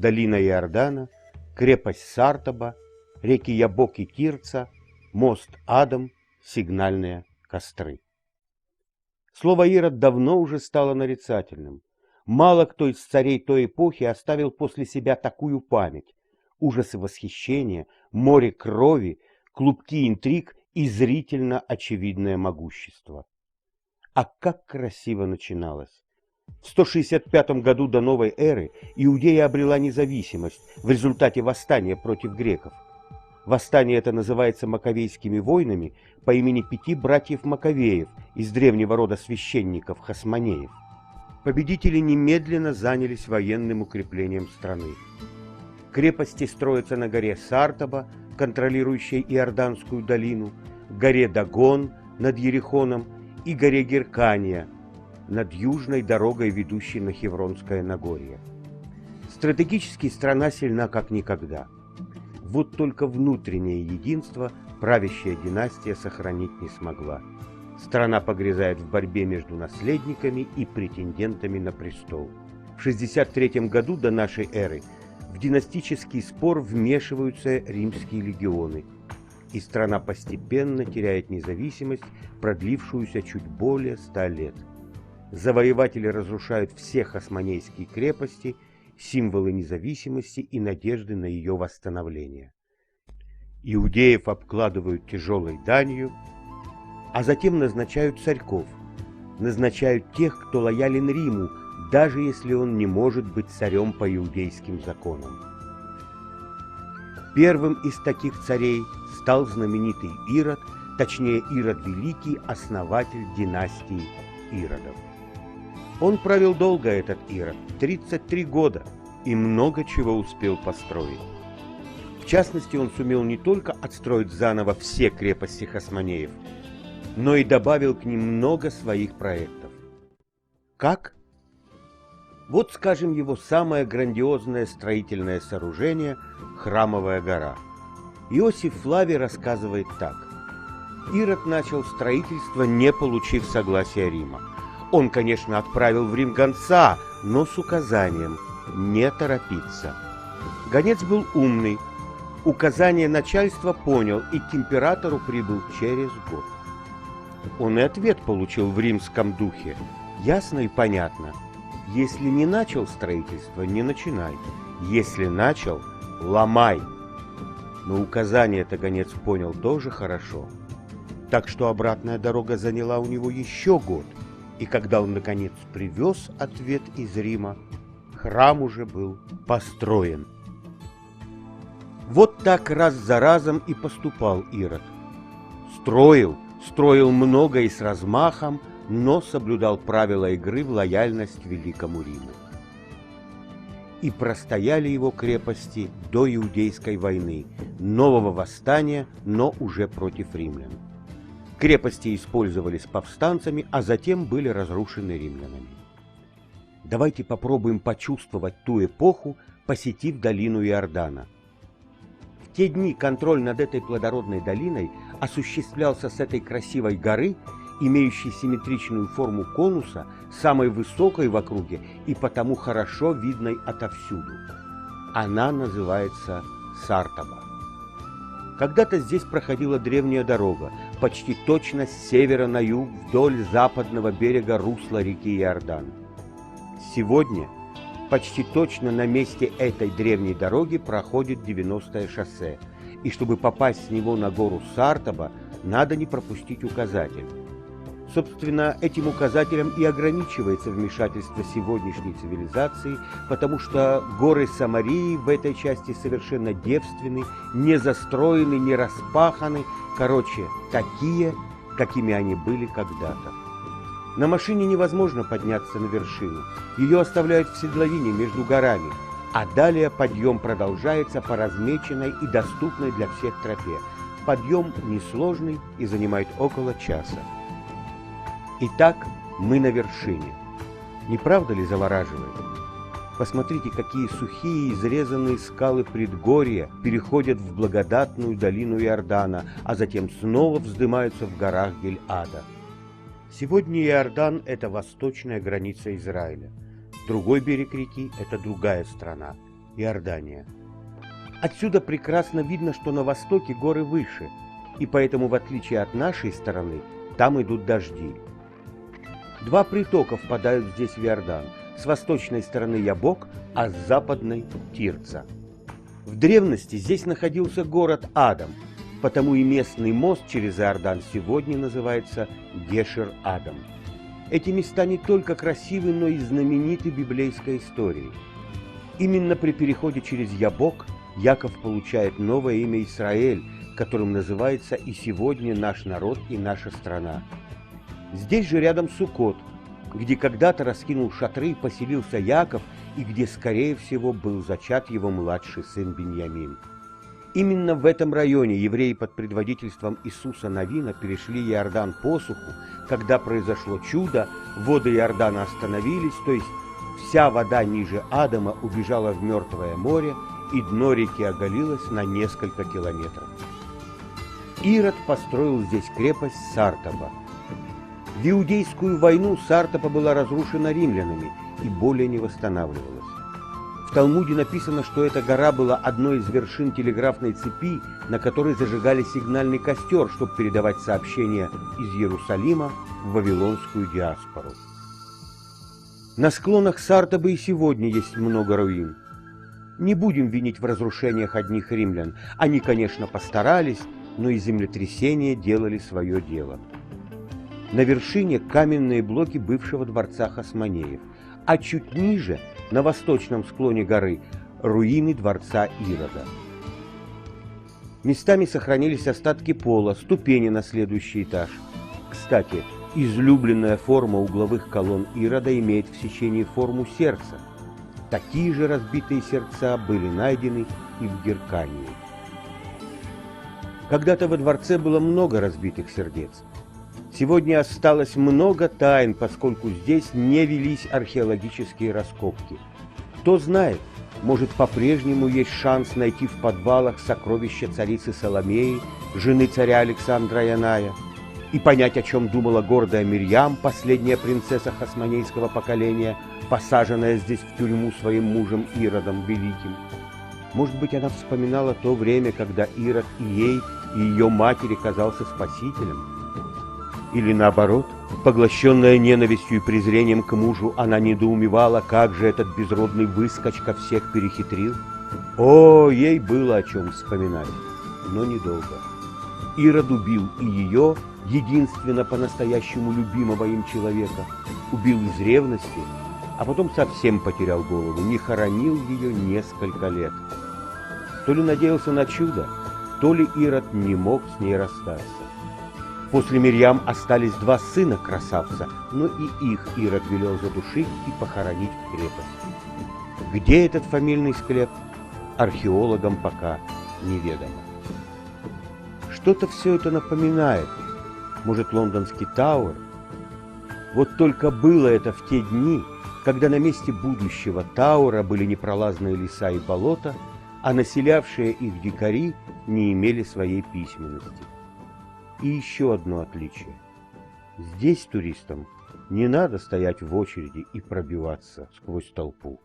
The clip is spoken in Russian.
долина Иордана, крепость Сартаба, реки Ябок и Тирца, мост Адам, сигнальные костры. Слово Ирод давно уже стало нарицательным. Мало кто из царей той эпохи оставил после себя такую память. Ужасы восхищения, море крови, клубки интриг и зрительно очевидное могущество. А как красиво начиналось! В 165 году до новой эры Иудея обрела независимость в результате восстания против греков. Восстание это называется Маковейскими войнами по имени 5 братьев Маковеев из древнего рода священников Хасмонеев. Победители немедленно занялись военным укреплением страны. Крепости строятся на горе Сартаба, контролирующей Иорданскую долину, горе Дагон над Ерихоном и горе Геркания над южной дорогой, ведущей на Хевронское Нагорье. Стратегически страна сильна как никогда. Вот только внутреннее единство правящая династия сохранить не смогла. Страна погрязает в борьбе между наследниками и претендентами на престол. В 63 году до нашей эры в династический спор вмешиваются римские легионы, и страна постепенно теряет независимость, продлившуюся чуть более 100 лет. Завоеватели разрушают все хасмонейские крепости, символы независимости и надежды на ее восстановление. Иудеев обкладывают тяжелой данью, а затем назначают царьков, назначают тех, кто лоялен Риму, даже если он не может быть царем по иудейским законам. Первым из таких царей стал знаменитый Ирод, точнее Ирод Великий, основатель династии Иродов. Он правил долго, этот Ирод, 33 года, и много чего успел построить. В частности, он сумел не только отстроить заново все крепости Хасмонеев, но и добавил к ним много своих проектов. Как? Вот, скажем, его самое грандиозное строительное сооружение – Храмовая гора. Иосиф Флавий рассказывает так. Ирод начал строительство, не получив согласия Рима. Он, конечно, отправил в Рим гонца, но с указанием не торопиться. Гонец был умный, указание начальства понял и к императору прибыл через год. Он и ответ получил в римском духе. Ясно и понятно. Если не начал строительство, не начинай. Если начал, ломай. Но указание-то гонец понял тоже хорошо. Так что обратная дорога заняла у него еще год. И когда он, наконец, привез ответ из Рима, храм уже был построен. Вот так раз за разом и поступал Ирод. Строил много и с размахом, но соблюдал правила игры в лояльность великому Риму. И простояли его крепости до Иудейской войны, нового восстания, но уже против римлян. Крепости использовались повстанцами, а затем были разрушены римлянами. Давайте попробуем почувствовать ту эпоху, посетив долину Иордана. В те дни контроль над этой плодородной долиной осуществлялся с этой красивой горы, имеющей симметричную форму конуса, самой высокой в округе и потому хорошо видной отовсюду. Она называется Сартаба. Когда-то здесь проходила древняя дорога, почти точно с севера на юг вдоль западного берега русла реки Иордан. Сегодня почти точно на месте этой древней дороги проходит 90-е шоссе, и чтобы попасть с него на гору Сартаба, надо не пропустить указатель. Собственно, этим указателем и ограничивается вмешательство сегодняшней цивилизации, потому что горы Самарии в этой части совершенно девственны, не застроены, не распаханы, короче, такие, какими они были когда-то. На машине невозможно подняться на вершину, ее оставляют в седловине между горами, а далее подъем продолжается по размеченной и доступной для всех тропе. Подъем несложный и занимает около часа. Итак, мы на вершине. Не правда ли завораживает? Посмотрите, какие сухие изрезанные скалы предгорья переходят в благодатную долину Иордана, а затем снова вздымаются в горах Гильада. Сегодня Иордан – это восточная граница Израиля. Другой берег реки – это другая страна. Иордания. Отсюда прекрасно видно, что на востоке горы выше, и поэтому, в отличие от нашей стороны, там идут дожди. Два притока впадают здесь в Иордан. С восточной стороны Ябок, а с западной – Тирца. В древности здесь находился город Адам, потому и местный мост через Иордан сегодня называется Гешер-Адам. Эти места не только красивы, но и знамениты библейской историей. Именно при переходе через Ябок Яков получает новое имя Израиль, которым называется и сегодня наш народ и наша страна. Здесь же рядом Суккот, где когда-то раскинул шатры и поселился Яков, и где, скорее всего, был зачат его младший сын Биньямин. Именно в этом районе евреи под предводительством Иисуса Навина перешли Иордан посуху, когда произошло чудо, воды Иордана остановились, то есть вся вода ниже Адама убежала в Мертвое море, и дно реки оголилось на несколько километров. Ирод построил здесь крепость Сартопа. В Иудейскую войну Сартопа была разрушена римлянами и более не восстанавливалась. В Талмуде написано, что эта гора была одной из вершин телеграфной цепи, на которой зажигали сигнальный костер, чтобы передавать сообщения из Иерусалима в вавилонскую диаспору. На склонах Сартопа и сегодня есть много руин. Не будем винить в разрушениях одних римлян. Они, конечно, постарались, но и землетрясения делали свое дело. На вершине каменные блоки бывшего дворца Хасмонеев, а чуть ниже, на восточном склоне горы, руины дворца Ирода. Местами сохранились остатки пола, ступени на следующий этаж. Кстати, излюбленная форма угловых колонн Ирода имеет в сечении форму сердца. Такие же разбитые сердца были найдены и в Геркании. Когда-то во дворце было много разбитых сердец. Сегодня осталось много тайн, поскольку здесь не велись археологические раскопки. Кто знает, может, по-прежнему есть шанс найти в подвалах сокровища царицы Соломеи, жены царя Александра Яная, и понять, о чем думала гордая Мирьям, последняя принцесса хасмонейского поколения, посаженная здесь в тюрьму своим мужем Иродом Великим. Может быть, она вспоминала то время, когда Ирод и ей, и ее матери казался спасителем. Или наоборот, поглощенная ненавистью и презрением к мужу, она недоумевала, как же этот безродный выскочка всех перехитрил. О, ей было о чем вспоминать, но недолго. Ирод убил и ее, единственно по-настоящему любимого им человека, убил из ревности, а потом совсем потерял голову, не хоронил ее несколько лет. То ли надеялся на чудо, то ли Ирод не мог с ней расстаться. После Мирьям остались два сына красавца, но и их Ирод велел задушить и похоронить в крепости. Где этот фамильный склеп, археологам пока неведомо. Что-то все это напоминает. Может, лондонский Тауэр? Вот только было это в те дни, когда на месте будущего Тауэра были непролазные леса и болота, а населявшие их дикари не имели своей письменности. И еще одно отличие. Здесь туристам не надо стоять в очереди и пробиваться сквозь толпу.